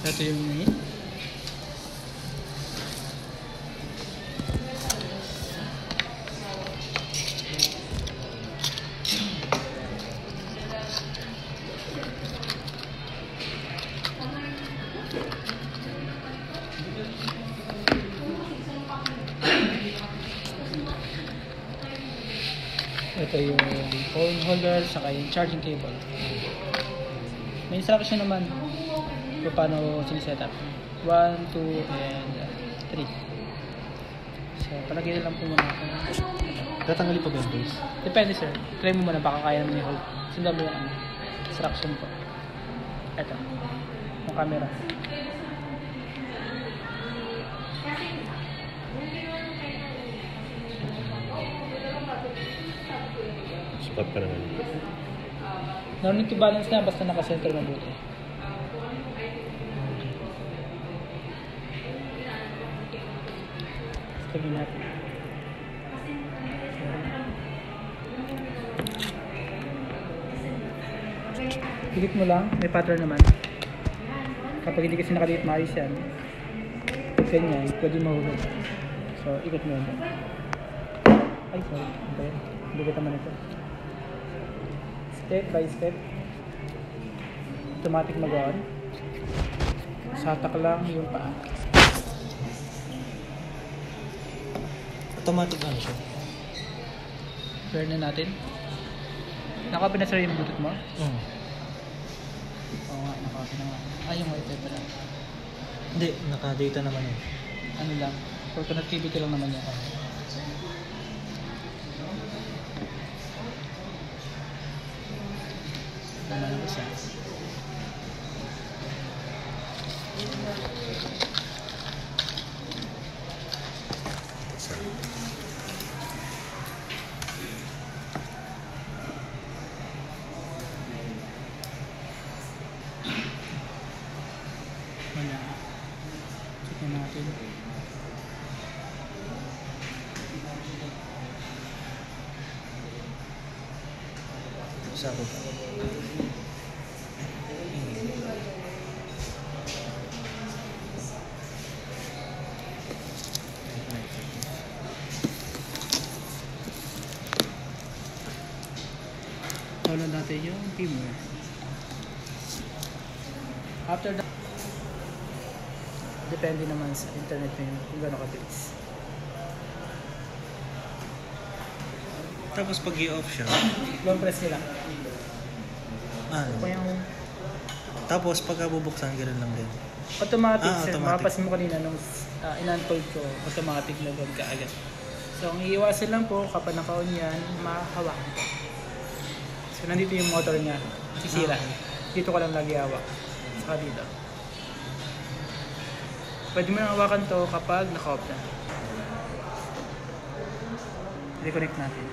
Ito yung main. Ito yung phone holder saka yung charging cable. May instruction naman kung paano siniset up. 1, 2, and 3. So, palagay na lang po muna ako. Tatanggalin pa ba yung base? Depende sir. Try mo muna, baka kaya naman i-hold. Sundan mo yung instruction po. Ito. Yung camera. Sukat pa naman. No need to balance na, basta naka-center mabuti. Sabihin natin. Pilit mo lang, may pattern naman. Kapag hindi kasi nakadikit maayos yan, pag ganyan, pwede mahulog. So, ikot mo yun. Ay, sorry. Okay. Dikit naman ito. Step by step. Automatic mag-on. Satak lang yung paa. Automatic ano siya? Clear na natin. Naka-open na sir yung Bluetooth mo? Oo nga, naka-open na nga. Yung wifi pala. Hindi, naka-data naman yun. Ano lang, for connectivity lang naman yan. Naman ang isa. Wala. Check na natin. Sako. Download natin yung firmware. After that, depende naman sa internet nyo kung gano'n kabilis. Tapos pag i-off siya, Long press nila. ano? Kung yung Tapos pagka bubuksan, gano'n lang din. automatic, sir, automatic. makapasin mo kanina nung in-unfold ko, automatic na doon ka agad. So, ang iiwasan lang po, kapag naka-on yan, mahawakan ko. So, nandito yung motor niya, sisira. Dito ka lang lagi hawak. Saka dito. Pwede mo nang hawakan to kapag naka-off na. Reconnect natin.